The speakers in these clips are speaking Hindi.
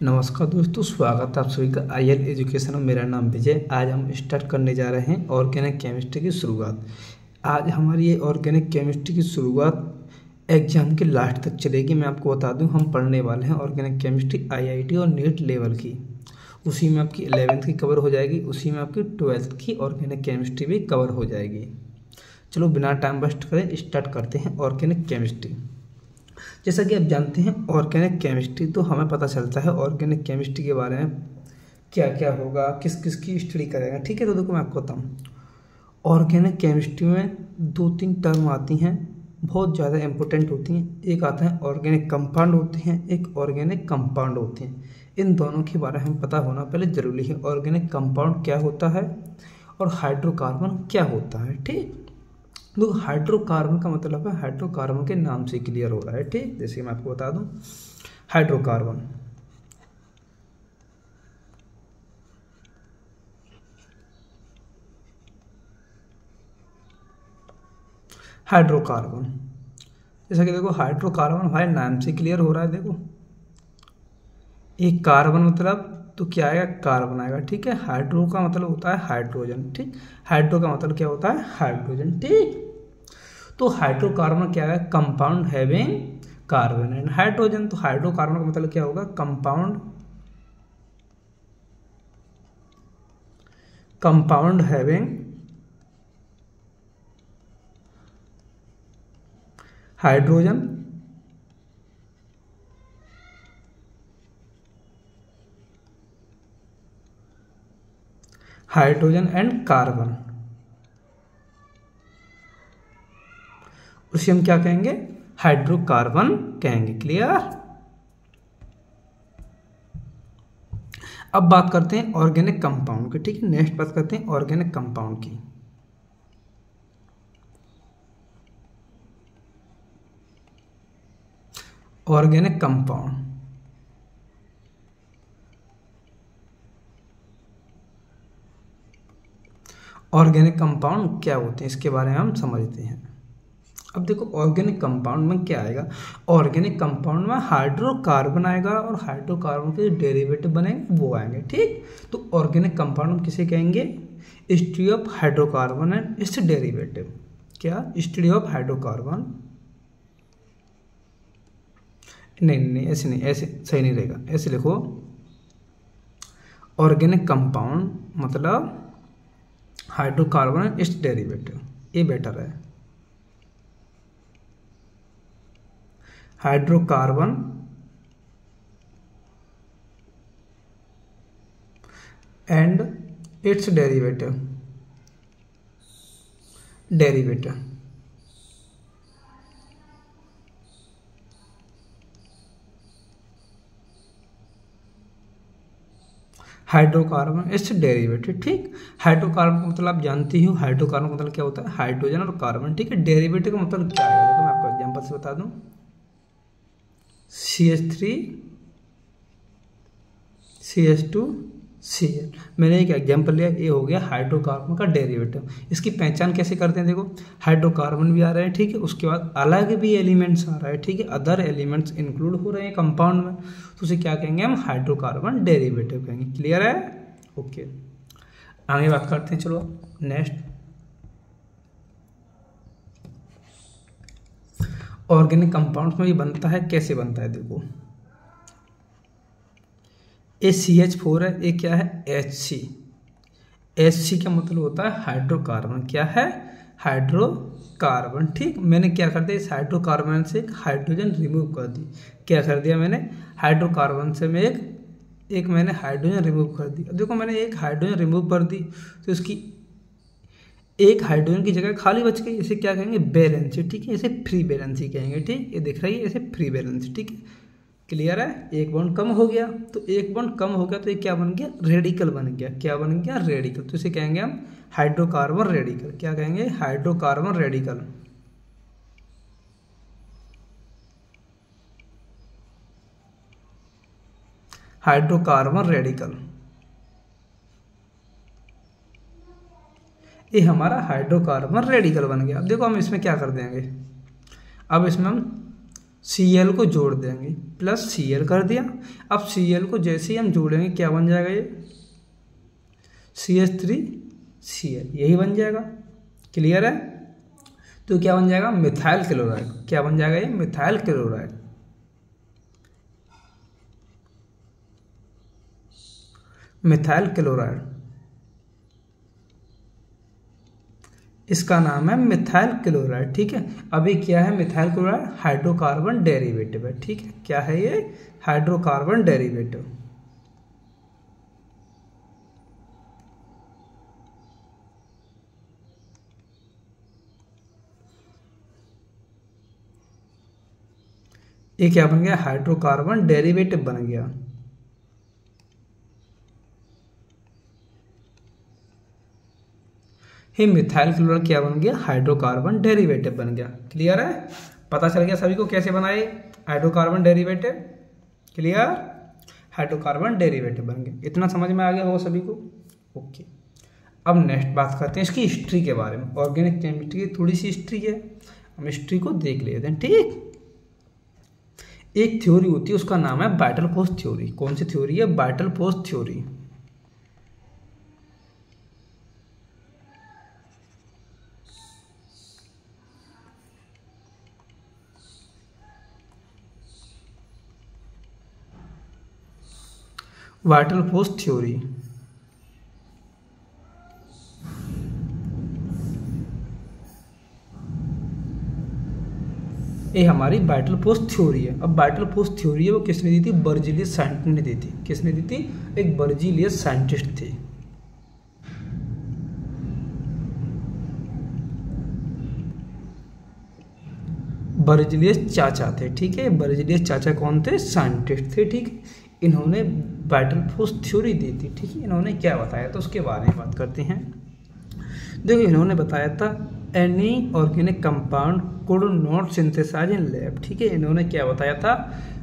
नमस्कार दोस्तों, स्वागत है आप सभी का आईएल एजुकेशन में। मेरा नाम विजय। आज हम स्टार्ट करने जा रहे हैं ऑर्गेनिक केमिस्ट्री की शुरुआत। आज हमारी ये ऑर्गेनिक केमिस्ट्री की शुरुआत एग्जाम के लास्ट तक चलेगी। मैं आपको बता दूं, हम पढ़ने वाले हैं ऑर्गेनिक केमिस्ट्री आईआईटी और नीट लेवल की। उसी में आपकी 11th की कवर हो जाएगी, उसी में आपकी 12th की ऑर्गेनिक केमिस्ट्री भी कवर हो जाएगी। चलो बिना टाइम वेस्ट करें स्टार्ट करते हैं ऑर्गेनिक केमिस्ट्री। जैसा कि आप जानते हैं ऑर्गेनिक केमिस्ट्री, तो हमें पता चलता है ऑर्गेनिक केमिस्ट्री के बारे में क्या क्या होगा, किस किस की स्टडी करेगा। ठीक है, तो देखो मैं आपको बताऊँ, ऑर्गेनिक केमिस्ट्री में 2-3 टर्म आती हैं, बहुत ज़्यादा इंपॉर्टेंट होती हैं। एक आता है ऑर्गेनिक कंपाउंड होते हैं, एक ऑर्गेनिक कंपाउंड होते हैं। इन दोनों के बारे में पता होना पहले ज़रूरी है। ऑर्गेनिक कंपाउंड क्या होता है और हाइड्रोकार्बन क्या होता है। ठीक, तो हाइड्रोकार्बन का मतलब है, हाइड्रोकार्बन के नाम से क्लियर हो रहा है। ठीक, जैसे मैं आपको बता दूं, हाइड्रोकार्बन हाइड्रोकार्बन जैसा कि देखो हाइड्रोकार्बन हमारे नाम से क्लियर हो रहा है। देखो एक कार्बन मतलब तो क्या आएगा, कार्बन आएगा। ठीक है, हाइड्रो का मतलब होता है हाइड्रोजन। ठीक, हाइड्रो का मतलब क्या होता है, हाइड्रोजन। ठीक, तो हाइड्रोकार्बन क्या है, compound having carbon and hydrogen. तो हाइड्रोकार्बन का मतलब क्या होगा, compound having hydrogen and carbon. उसे हम क्या कहेंगे, हाइड्रोकार्बन कहेंगे। क्लियर। अब बात करते हैं ऑर्गेनिक कंपाउंड की। ठीक है, नेक्स्ट बात करते हैं ऑर्गेनिक कंपाउंड की। ऑर्गेनिक कंपाउंड क्या होते हैं, इसके बारे में हम समझते हैं। अब देखो ऑर्गेनिक कंपाउंड में क्या आएगा, ऑर्गेनिक कंपाउंड में हाइड्रोकार्बन आएगा और हाइड्रोकार्बन के डेरिवेटिव बनेंगे वो आएंगे। ठीक, तो ऑर्गेनिक कंपाउंड हम किसे कहेंगे, study of hydrocarbon and it's derivative. क्या, स्टडी ऑफ हाइड्रोकार्बन, नहीं ऐसे नहीं, ऐसे सही नहीं रहेगा। ऐसे लिखो, ऑर्गेनिक कंपाउंड मतलब हाइड्रोकार्बन एंड इट्स डेरिवेटिव, ये बेटर है। Hydrocarbon and it's derivative hydrocarbon it's derivative. ठीक, हाइड्रोकार्बन का मतलब आप जानती हो, हाइड्रोकार्बन का मतलब क्या होता है, हाइड्रोजन और कार्बन। ठीक है, डेरिवेटिव का मतलब क्या है, देखो मैं आपको एग्जांपल से बता दूं, CH3 CH2 Cl। मैंने एक एग्जांपल लिया, ये हो गया हाइड्रोकार्बन का डेरिवेटिव। इसकी पहचान कैसे करते हैं, देखो हाइड्रोकार्बन भी आ रहे हैं, ठीक है, उसके बाद अलग भी एलिमेंट्स आ रहा है, ठीक है, अदर एलिमेंट्स इंक्लूड हो रहे हैं कंपाउंड में, तो उसे क्या कहेंगे हम, हाइड्रोकार्बन डेरिवेटिव कहेंगे। क्लियर है, ओके। आगे बात करते हैं, चलो नेक्स्ट, ऑर्गेनिक कंपाउंड्स में ये बनता है, कैसे बनता है, देखो ये CH4 है, ये क्या है, HC का मतलब होता है हाइड्रोकार्बन। क्या है, हाइड्रोकार्बन। ठीक, मैंने क्या कर दिया, इस हाइड्रोकार्बन से एक हाइड्रोजन रिमूव कर दी। क्या कर दिया मैंने, हाइड्रोकार्बन से मैं एक मैंने हाइड्रोजन रिमूव कर दी। अब देखो मैंने एक हाइड्रोजन रिमूव कर दी, तो इसकी एक हाइड्रोजन की जगह खाली बच गई। इसे क्या कहेंगे, बैलेंसी। ठीक है, इसे फ्री बैलेंसी कहेंगे। ठीक, ये दिख रही है, इसे फ्री बैलेंसी। ठीक है, क्लियर है। एक बॉन्ड कम हो गया, तो एक बॉन्ड कम हो गया तो ये क्या बन गया, रेडिकल बन गया। क्या बन गया, रेडिकल। तो इसे कहेंगे हम हाइड्रोकार्बन रेडिकल। क्या कहेंगे, हाइड्रोकार्बन रेडिकल। हाइड्रोकार्बन रेडिकल, ये हमारा हाइड्रोकार्बन रेडिकल बन गया। अब देखो हम इसमें क्या कर देंगे, अब इसमें हम Cl को जोड़ देंगे, प्लस Cl कर दिया। अब Cl को जैसे ही हम जोड़ेंगे क्या बन जाएगा, ये CH3Cl, यही बन जाएगा। क्लियर है? तो क्या बन जाएगा, मिथाइल क्लोराइड। क्या बन जाएगा, ये मिथाइल क्लोराइड। मिथाइल क्लोराइड, इसका नाम है मिथाइल क्लोराइड। ठीक है, अभी क्या है मिथाइल क्लोराइड, हाइड्रोकार्बन डेरिवेटिव है। ठीक है, क्या है ये, हाइड्रोकार्बन डेरिवेटिव। ये क्या बन गया, हाइड्रोकार्बन डेरिवेटिव बन गया। ही मिथाइल क्लोराइड क्या बन गया, हाइड्रोकार्बन डेरिवेटिव बन गया। क्लियर है? पता चल गया सभी को कैसे बनाए hydrocarbon derivative. Clear? Hydrocarbon derivative बन गया। इतना समझ में आ गया होगा सभी को? ओके, अब नेक्स्ट बात करते हैं इसकी हिस्ट्री के बारे में। ऑर्गेनिक केमिस्ट्री की थोड़ी सी हिस्ट्री है, हम हिस्ट्री को देख लेते हैं। ठीक, एक थ्योरी होती है, उसका नाम है वाइटल फोर्स थ्योरी। कौन सी थ्योरी है, vital force theory. Vital force theory, ये हमारी वाइटल फोर्स थ्योरी है। अब वाइटल फोर्स थ्योरी है वो किसने दी थी, बर्जीलियस साइंटिस्ट ने दी थी। किसने दी थी, एक बर्जीलियस साइंटिस्ट थे। बर्जीलियस चाचा थे। ठीक है, बर्जीलियस चाचा कौन थे, साइंटिस्ट थे। ठीक, इन्होंने वाइटल फोर्स थ्योरी दी थी। ठीक है, इन्होंने क्या बताया था उसके बारे में बात करते हैं। देखो, इन्होंने बताया था any organic compound could not synthesise in lab. ठीक है, इन्होंने क्या बताया था,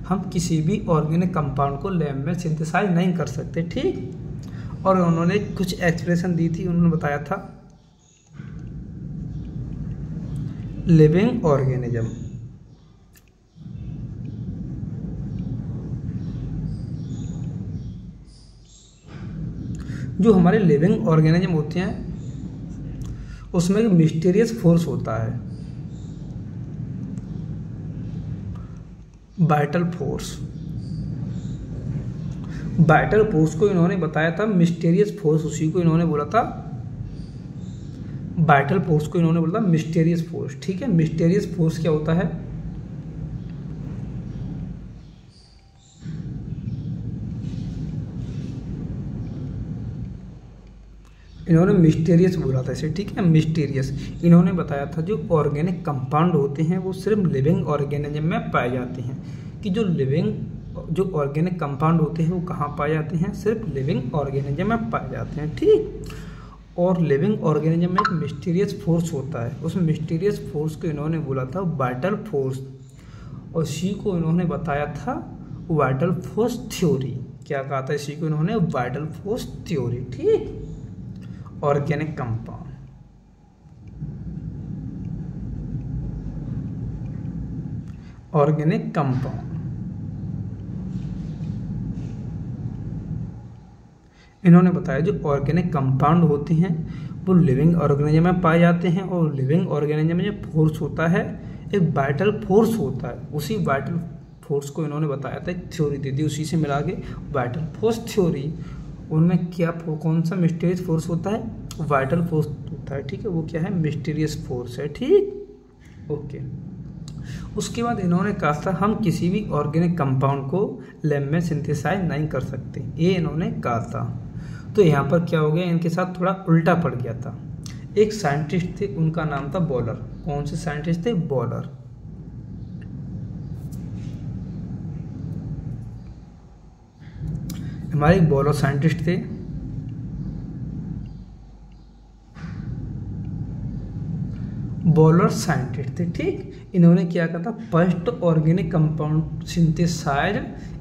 हम किसी भी ऑर्गेनिक कंपाउंड को लैब में सिंथेसाइज नहीं कर सकते। ठीक, और उन्होंने कुछ एक्सप्रेशन दी थी। उन्होंने बताया था लिविंग ऑर्गेनिज्म, जो हमारे लिविंग ऑर्गेनिज्म होते हैं उसमें एक मिस्टीरियस फोर्स होता है, वाइटल फोर्स। वाइटल फोर्स को इन्होंने बताया था मिस्टीरियस फोर्स, उसी को इन्होंने बोला था वाइटल फोर्स को इन्होंने बोला था मिस्टीरियस फोर्स। ठीक है, मिस्टीरियस फोर्स क्या होता है, इन्होंने मिस्टीरियस बोला था इसे। ठीक है, मिस्टीरियस। इन्होंने बताया था जो ऑर्गेनिक कंपाउंड होते हैं वो सिर्फ लिविंग ऑर्गेनिज्म में पाए जाते हैं, कि जो ऑर्गेनिक कंपाउंड होते हैं वो कहाँ पाए जाते हैं, सिर्फ लिविंग ऑर्गेनिज्म में पाए जाते हैं। ठीक, और लिविंग ऑर्गेनिज्म में एक मिस्टीरियस फोर्स होता है, उस मिस्टीरियस फोर्स को इन्होंने बोला था वाइटल फोर्स, और इसी को इन्होंने बताया था वाइटल फोर्स थ्योरी। क्या कहा था इसी को इन्होंने, वाइटल फोर्स थ्योरी। ठीक, ऑर्गेनिक कंपाउंड, ऑर्गेनिक कंपाउंड इन्होंने बताया जो ऑर्गेनिक कंपाउंड होते हैं वो लिविंग ऑर्गेनिज्म में पाए जाते हैं, और लिविंग ऑर्गेनिज्म में जो फोर्स होता है एक वाइटल फोर्स होता है। उसी वाइटल फोर्स को इन्होंने बताया था, एक थ्योरी दी थी, उसी से मिला के वाइटल फोर्स थ्योरी। उनमें क्या कौन सा मिस्टीरियस फोर्स होता है, वाइटल फोर्स होता है। ठीक है, वो क्या है, मिस्टीरियस फोर्स है। ठीक, ओके। उसके बाद इन्होंने कहा था हम किसी भी ऑर्गेनिक कंपाउंड को लैब में सिंथेसाइज नहीं कर सकते, ये इन्होंने कहा था। तो यहाँ पर क्या हो गया, इनके साथ थोड़ा उल्टा पड़ गया था। एक साइंटिस्ट थे, उनका नाम था बॉलर। कौन से साइंटिस्ट थे, बॉलर। हमारे एक बॉलर साइंटिस्ट थे, बॉलर साइंटिस्ट थे। ठीक, इन्होंने क्या कहा था, first organic compound synthesise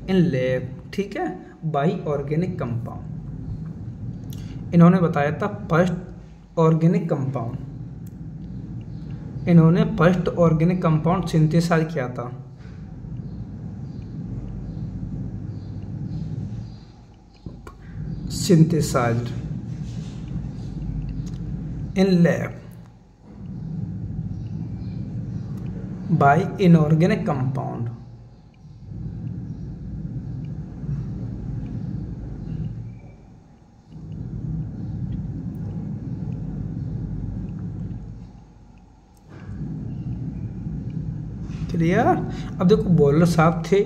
in lab. ठीक है, बाई ऑर्गेनिक कंपाउंड। इन्होंने बताया था फर्स्ट ऑर्गेनिक कंपाउंड, इन्होंने फर्स्ट ऑर्गेनिक कंपाउंड सिंथेसाइज किया था synthesized in lab by inorganic compound. Clear. अब देखो बॉयलर साहब थे,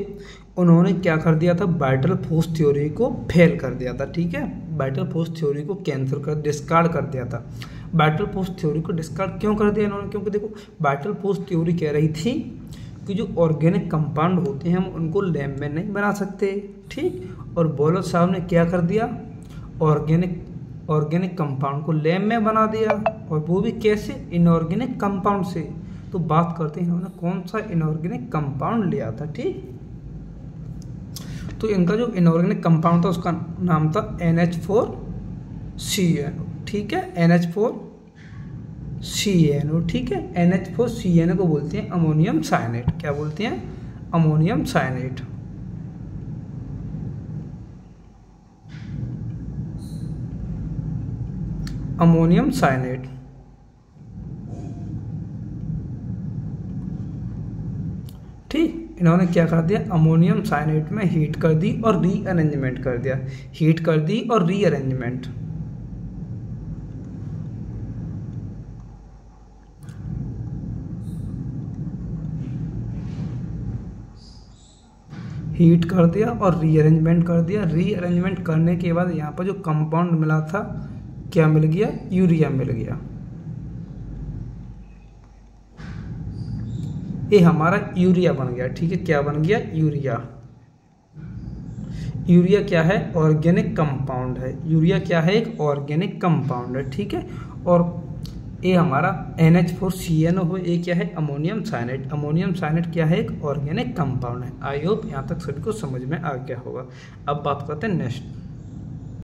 उन्होंने क्या कर दिया था, वाइटल फोर्स थ्योरी को फेल कर दिया था। ठीक है, वाइटल फोर्स थ्योरी को कैंसिल कर डिस्कार्ड कर दिया था। वाइटल फोर्स थ्योरी को डिस्कार्ड क्यों कर दिया इन्होंने, क्योंकि देखो वाइटल फोर्स थ्योरी कह रही थी कि जो ऑर्गेनिक कंपाउंड होते हैं हम उनको लैब में नहीं बना सकते। ठीक, और बॉयलर साहब ने क्या कर दिया, ऑर्गेनिक कंपाउंड को लैब में बना दिया, और वो भी कैसे, इनऑर्गेनिक कंपाउंड से। तो बात करते हैं इन्होंने कौन सा इनऑर्गेनिक कंपाउंड लिया था। ठीक, तो इनका जो इनऑर्गेनिक कंपाउंड था उसका नाम था NH4CNO। ठीक है, NH4CNO। ठीक है, NH4CNO को बोलते हैं अमोनियम साइनेट। क्या बोलते हैं, अमोनियम साइनेट। अमोनियम साइनेट। ठीक, इन्होंने क्या कर दिया, अमोनियम साइनेट में हीट कर दी और रीअरेंजमेंट कर दिया, हीट कर दी और रीअरेंजमेंट। हीट कर दिया और रीअरेंजमेंट कर दिया। रीअरेंजमेंट करने के बाद यहाँ पर जो कंपाउंड मिला था क्या मिल गया, यूरिया मिल गया। ये हमारा यूरिया बन गया। ठीक है, क्या बन गया, यूरिया। यूरिया क्या है, ऑर्गेनिक कंपाउंड है। यूरिया क्या है, एक ऑर्गेनिक कंपाउंड है। ठीक है, और ये हमारा NH4CNO हो, ये क्या है, अमोनियम साइनेट। अमोनियम साइनेट क्या है, एक ऑर्गेनिक कंपाउंड है। आई होप यहाँ तक सभी को समझ में आ गया होगा। अब बात करते हैं नेक्स्ट।